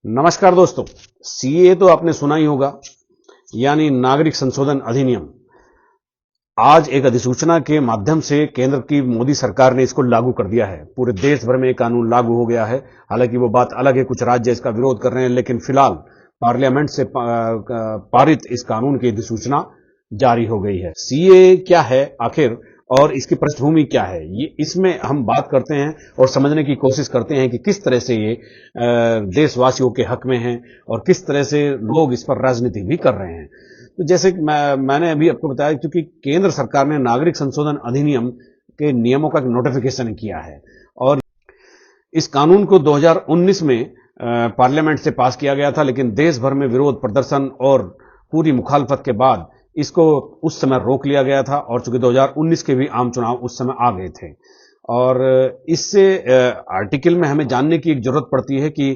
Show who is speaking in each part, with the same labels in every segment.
Speaker 1: नमस्कार दोस्तों। सीए तो आपने सुना ही होगा, यानी नागरिक संशोधन अधिनियम। आज एक अधिसूचना के माध्यम से केंद्र की मोदी सरकार ने इसको लागू कर दिया है। पूरे देश भर में ये कानून लागू हो गया है। हालांकि वो बात अलग है, कुछ राज्य इसका विरोध कर रहे हैं, लेकिन फिलहाल पार्लियामेंट से पारित इस कानून की अधिसूचना जारी हो गई है। सीए क्या है आखिर और इसकी पृष्ठभूमि क्या है, ये इसमें हम बात करते हैं और समझने की कोशिश करते हैं कि किस तरह से ये देशवासियों के हक में है और किस तरह से लोग इस पर राजनीति भी कर रहे हैं। तो जैसे कि मैंने अभी आपको बताया, क्योंकि केंद्र सरकार ने नागरिक संशोधन अधिनियम के नियमों का नोटिफिकेशन किया है और इस कानून को 2019 में पार्लियामेंट से पास किया गया था, लेकिन देश भर में विरोध प्रदर्शन और पूरी मुखालफत के बाद इसको उस समय रोक लिया गया था। और चूंकि 2019 के भी आम चुनाव उस समय आ गए थे और इससे आर्टिकल में हमें जानने की एक जरूरत पड़ती है कि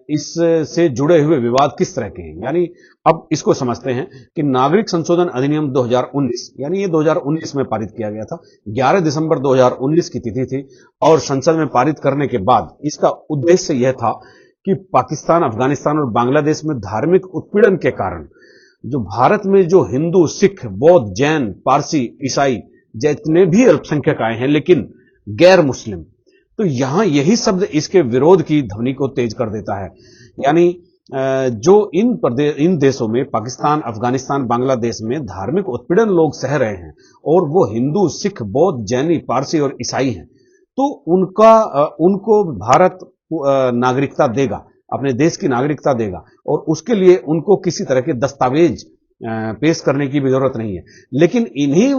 Speaker 1: इससे जुड़े हुए विवाद किस तरह के हैं। यानी अब इसको समझते हैं कि नागरिक संशोधन अधिनियम 2019, यानी ये 2019 में पारित किया गया था। 11 दिसंबर 2019 की तिथि थी और संसद में पारित करने के बाद इसका उद्देश्य यह था कि पाकिस्तान, अफगानिस्तान और बांग्लादेश में धार्मिक उत्पीड़न के कारण जो भारत में जो हिंदू, सिख, बौद्ध, जैन, पारसी, ईसाई जितने भी अल्पसंख्यक आए हैं, लेकिन गैर मुस्लिम, तो यहां यही शब्द इसके विरोध की ध्वनि को तेज कर देता है। यानी जो इन देशों में, पाकिस्तान, अफगानिस्तान, बांग्लादेश में धार्मिक उत्पीड़न लोग सह रहे हैं और वो हिंदू, सिख, बौद्ध, जैनी, पारसी और ईसाई हैं, तो उनको भारत नागरिकता देगा, अपने देश की नागरिकता देगा और उसके लिए उनको किसी तरह के दस्तावेज पेश करने की भी जरूरत नहीं है। लेकिन इन्हीं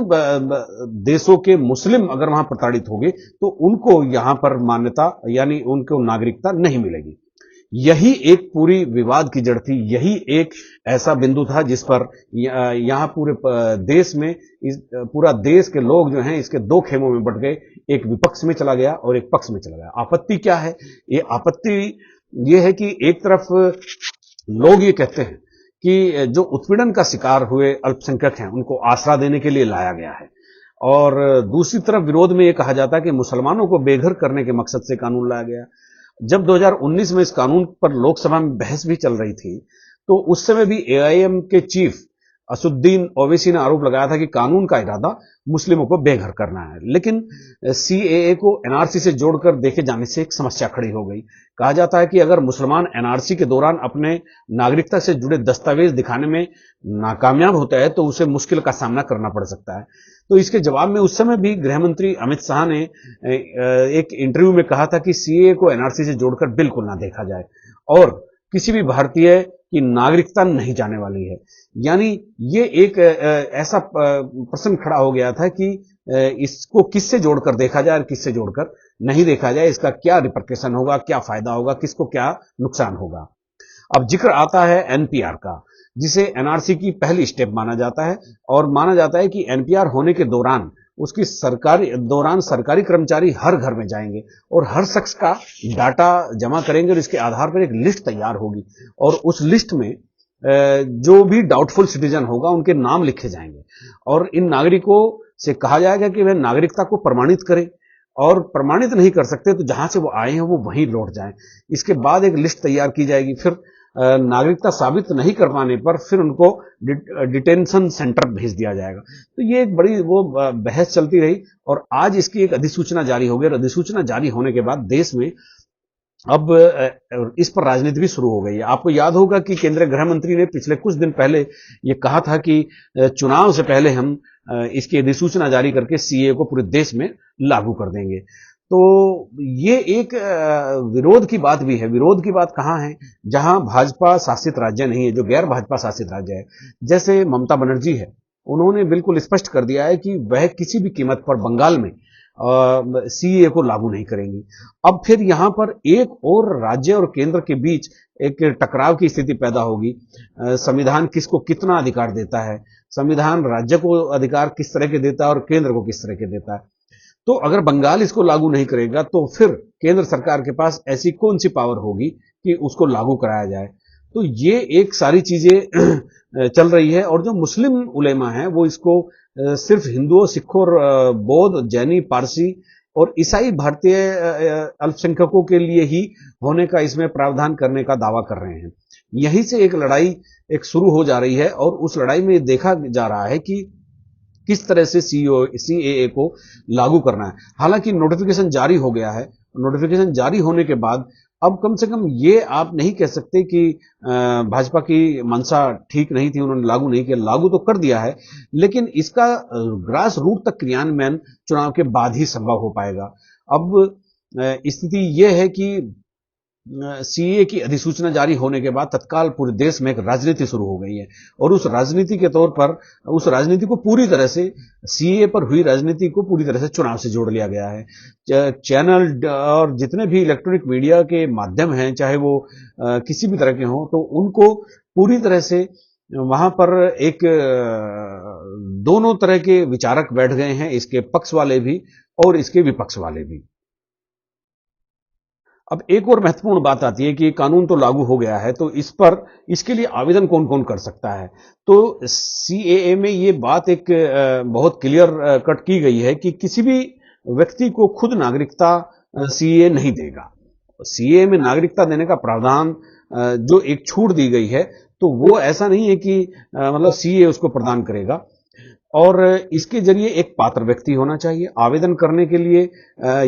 Speaker 1: देशों के मुस्लिम अगर वहां प्रताड़ित होंगे तो उनको यहां पर मान्यता, यानी उनको नागरिकता नहीं मिलेगी। यही एक पूरी विवाद की जड़ थी। यही एक ऐसा बिंदु था जिस पर यहां पूरे देश में पूरा देश के लोग जो हैं इसके दो खेमों में बंट गए। एक विपक्ष में चला गया और एक पक्ष में चला गया। आपत्ति क्या है? ये आपत्ति ये है कि एक तरफ लोग ये कहते हैं कि जो उत्पीड़न का शिकार हुए अल्पसंख्यक हैं उनको आसरा देने के लिए लाया गया है, और दूसरी तरफ विरोध में ये कहा जाता है कि मुसलमानों को बेघर करने के मकसद से कानून लाया गया। जब 2019 में इस कानून पर लोकसभा में बहस भी चल रही थी, तो उस समय भी एआईएम के चीफ असुद्दीन ओवैसी ने आरोप लगाया था कि कानून का इरादा मुस्लिमों को बेघर करना है। लेकिन सीएए को एनआरसी से जोड़कर देखे जाने से एक समस्या खड़ी हो गई। कहा जाता है कि अगर मुसलमान एनआरसी के दौरान अपने नागरिकता से जुड़े दस्तावेज दिखाने में नाकामयाब होता है तो उसे मुश्किल का सामना करना पड़ सकता है। तो इसके जवाब में उस समय भी गृह मंत्री अमित शाह ने एक इंटरव्यू में कहा था कि सीएए को एनआरसी से जोड़कर बिल्कुल ना देखा जाए और किसी भी भारतीय की नागरिकता नहीं जाने वाली है। यानी ये एक ऐसा प्रश्न खड़ा हो गया था कि इसको किससे जोड़कर देखा जाए और किससे जोड़कर नहीं देखा जाए, इसका क्या रिपरकशन होगा, क्या फायदा होगा, किसको क्या नुकसान होगा। अब जिक्र आता है एनपीआर का, जिसे एनआरसी की पहली स्टेप माना जाता है और माना जाता है कि एनपीआर होने के दौरान सरकारी कर्मचारी हर घर में जाएंगे और हर शख्स का डाटा जमा करेंगे और इसके आधार पर एक लिस्ट तैयार होगी और उस लिस्ट में जो भी डाउटफुल सिटीजन होगा उनके नाम लिखे जाएंगे और इन नागरिकों से कहा जाएगा कि वह नागरिकता को प्रमाणित करें, और प्रमाणित नहीं कर सकते तो जहां से वो आए हैं वो वहीं लौट जाएं। इसके बाद एक लिस्ट तैयार की जाएगी। फिर नागरिकता साबित नहीं कर पाने पर फिर उनको डिटेंशन सेंटर भेज दिया जाएगा। तो ये एक बड़ी बहस चलती रही और आज इसकी एक अधिसूचना जारी हो गई और अधिसूचना जारी होने के बाद देश में अब इस पर राजनीति भी शुरू हो गई है। आपको याद होगा कि केंद्रीय गृह मंत्री ने पिछले कुछ दिन पहले ये कहा था कि चुनाव से पहले हम इसकी अधिसूचना जारी करके सीए को पूरे देश में लागू कर देंगे। तो ये एक विरोध की बात भी है। विरोध की बात कहां है? जहां भाजपा शासित राज्य नहीं है, जो गैर भाजपा शासित राज्य है, जैसे ममता बनर्जी है, उन्होंने बिल्कुल स्पष्ट कर दिया है कि वह किसी भी कीमत पर बंगाल में सीए को लागू नहीं करेंगी। अब फिर यहां पर एक और राज्य और केंद्र के बीच एक टकराव की स्थिति पैदा होगी। संविधान किसको कितना अधिकार देता है, संविधान राज्य को अधिकार किस तरह के देता है और केंद्र को किस तरह के देता है। तो अगर बंगाल इसको लागू नहीं करेगा तो फिर केंद्र सरकार के पास ऐसी कौन सी पावर होगी कि उसको लागू कराया जाए। तो ये एक सारी चीजें चल रही है और जो मुस्लिम उलेमा है वो इसको सिर्फ हिंदुओं, सिखों और बौद्ध, जैनी, पारसी और ईसाई भारतीय अल्पसंख्यकों के लिए ही होने का इसमें प्रावधान करने का दावा कर रहे हैं। यहीं से एक लड़ाई एक शुरू हो जा रही है और उस लड़ाई में देखा जा रहा है कि किस तरह से सीएए को लागू करना है। हालांकि नोटिफिकेशन जारी हो गया है। नोटिफिकेशन जारी होने के बाद अब कम से कम ये आप नहीं कह सकते कि भाजपा की मंशा ठीक नहीं थी, उन्होंने लागू नहीं किया। लागू तो कर दिया है, लेकिन इसका ग्रास रूट तक क्रियान्वयन चुनाव के बाद ही संभव हो पाएगा। अब स्थिति यह है कि सीए की अधिसूचना जारी होने के बाद तत्काल पूरे देश में एक राजनीति शुरू हो गई है और उस राजनीति के तौर पर उस राजनीति को पूरी तरह से सीए पर हुई राजनीति को पूरी तरह से चुनाव से जोड़ लिया गया है। चैनल और जितने भी इलेक्ट्रॉनिक मीडिया के माध्यम हैं, चाहे वो किसी भी तरह के हों, तो उनको पूरी तरह से वहां पर एक दोनों तरह के विचारक बैठ गए हैं, इसके पक्ष वाले भी और इसके विपक्ष वाले भी। अब एक और महत्वपूर्ण बात आती है कि कानून तो लागू हो गया है, तो इस पर इसके लिए आवेदन कौन कौन कर सकता है। तो सीएए में ये बात एक बहुत क्लियर कट की गई है कि किसी भी व्यक्ति को खुद नागरिकता सीएए नहीं देगा। सीएए में नागरिकता देने का प्रावधान जो एक छूट दी गई है, तो वो ऐसा नहीं है कि मतलब सीएए उसको प्रदान करेगा। और इसके जरिए एक पात्र व्यक्ति होना चाहिए। आवेदन करने के लिए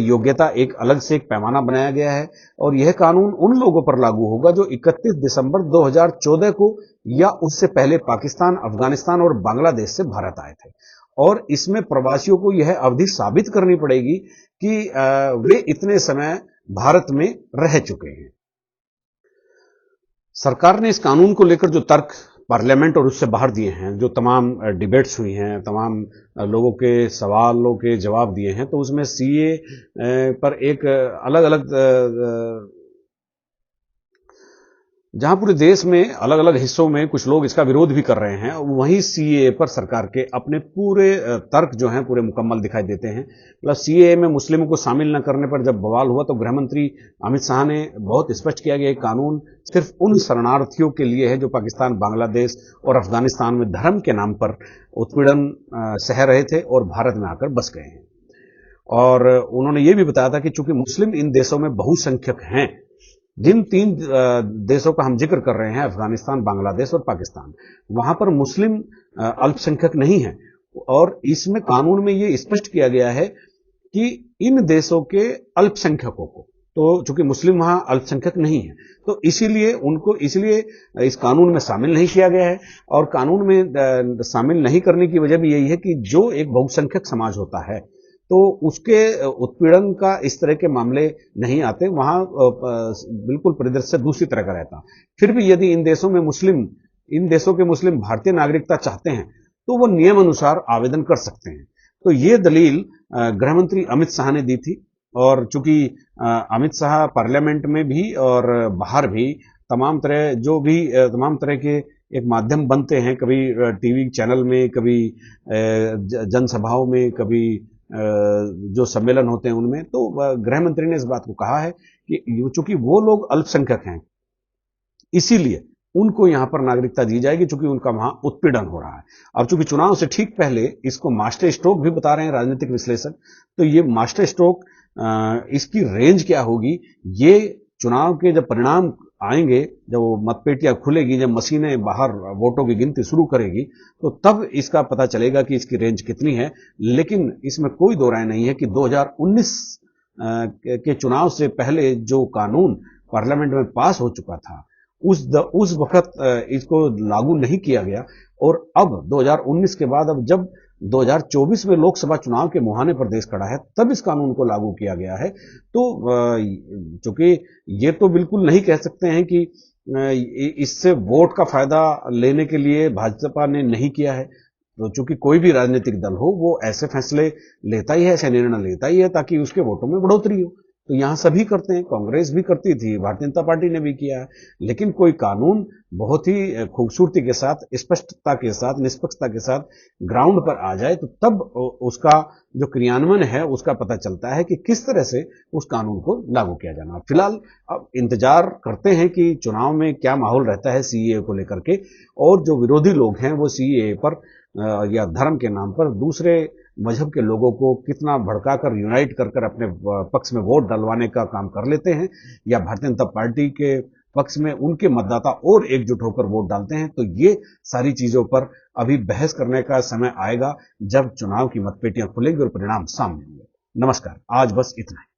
Speaker 1: योग्यता एक अलग से एक पैमाना बनाया गया है और यह कानून उन लोगों पर लागू होगा जो 31 दिसंबर 2014 को या उससे पहले पाकिस्तान, अफगानिस्तान और बांग्लादेश से भारत आए थे। और इसमें प्रवासियों को यह अवधि साबित करनी पड़ेगी कि वे इतने समय भारत में रह चुके हैं। सरकार ने इस कानून को लेकर जो तर्क पार्लियामेंट और उससे बाहर दिए हैं, जो तमाम डिबेट्स हुई हैं, तमाम लोगों के सवालों के जवाब दिए हैं, तो उसमें सीए पर एक अलग अलग जहां पूरे देश में अलग अलग हिस्सों में कुछ लोग इसका विरोध भी कर रहे हैं, वहीं सीए पर सरकार के अपने पूरे तर्क जो हैं पूरे मुकम्मल दिखाई देते हैं। प्लस सीए में मुस्लिमों को शामिल न करने पर जब बवाल हुआ तो गृह मंत्री अमित शाह ने बहुत स्पष्ट किया कि कानून सिर्फ उन शरणार्थियों के लिए है जो पाकिस्तान, बांग्लादेश और अफगानिस्तान में धर्म के नाम पर उत्पीड़न सह रहे थे और भारत में आकर बस गए हैं। और उन्होंने ये भी बताया था कि चूंकि मुस्लिम इन देशों में बहुसंख्यक हैं, जिन 3 देशों का हम जिक्र कर रहे हैं, अफगानिस्तान, बांग्लादेश और पाकिस्तान, वहां पर मुस्लिम अल्पसंख्यक नहीं है। और इसमें कानून में ये स्पष्ट किया गया है कि इन देशों के अल्पसंख्यकों को, तो चूंकि मुस्लिम वहां अल्पसंख्यक नहीं है, तो इसलिए इस कानून में शामिल नहीं किया गया है। और कानून में शामिल नहीं करने की वजह भी यही है कि जो एक बहुसंख्यक समाज होता है तो उसके उत्पीड़न का इस तरह के मामले नहीं आते, वहां बिल्कुल परिदृश्य दूसरी तरह का रहता। फिर भी यदि इन देशों के मुस्लिम भारतीय नागरिकता चाहते हैं तो वो नियम अनुसार आवेदन कर सकते हैं। तो ये दलील गृह मंत्री अमित शाह ने दी थी। और चूंकि अमित शाह पार्लियामेंट में भी और बाहर भी तमाम तरह के एक माध्यम बनते हैं, कभी टीवी चैनल में, कभी जनसभाओं में, कभी जो सम्मेलन होते हैं उनमें, तो गृह मंत्री ने इस बात को कहा है कि चूंकि वो लोग अल्पसंख्यक हैं, इसीलिए उनको यहां पर नागरिकता दी जाएगी, चूंकि उनका वहां उत्पीड़न हो रहा है। अब चूंकि चुनाव से ठीक पहले इसको मास्टर स्ट्रोक भी बता रहे हैं राजनीतिक विश्लेषक, तो ये मास्टर स्ट्रोक इसकी रेंज क्या होगी, ये चुनाव के जब परिणाम आएंगे, जब मतपेटियां खुलेगी, जब मशीनें बाहर वोटों की गिनती शुरू करेगी, तो तब इसका पता चलेगा कि इसकी रेंज कितनी है। लेकिन इसमें कोई दो राय नहीं है कि 2019 के चुनाव से पहले जो कानून पार्लियामेंट में पास हो चुका था, उस वक्त इसको लागू नहीं किया गया। और अब 2019 के बाद अब जब 2024 में लोकसभा चुनाव के मुहाने पर देश खड़ा है, तब इस कानून को लागू किया गया है। तो चूंकि ये तो बिल्कुल नहीं कह सकते हैं कि इससे वोट का फायदा लेने के लिए भाजपा ने नहीं किया है। तो चूंकि कोई भी राजनीतिक दल हो, वो ऐसे फैसले लेता ही है, ऐसे निर्णय लेता ही है ताकि उसके वोटों में बढ़ोतरी हो। तो यहां सभी करते हैं, कांग्रेस भी करती थी, भारतीय जनता पार्टी ने भी किया है। लेकिन कोई कानून बहुत ही खूबसूरती के साथ, स्पष्टता के साथ, निष्पक्षता के साथ ग्राउंड पर आ जाए, तो तब उसका जो क्रियान्वयन है उसका पता चलता है कि किस तरह से उस कानून को लागू किया जाना। फिलहाल अब इंतजार करते हैं कि चुनाव में क्या माहौल रहता है सीएए को लेकर के, और जो विरोधी लोग हैं वो सीएए पर या धर्म के नाम पर दूसरे मजहब के लोगों को कितना भड़काकर यूनाइट कर अपने पक्ष में वोट डलवाने का काम कर लेते हैं, या भारतीय जनता पार्टी के पक्ष में उनके मतदाता और एकजुट होकर वोट डालते हैं। तो ये सारी चीजों पर अभी बहस करने का समय आएगा जब चुनाव की मतपेटियां खुलेंगी और परिणाम सामने होंगे। नमस्कार, आज बस इतना ही।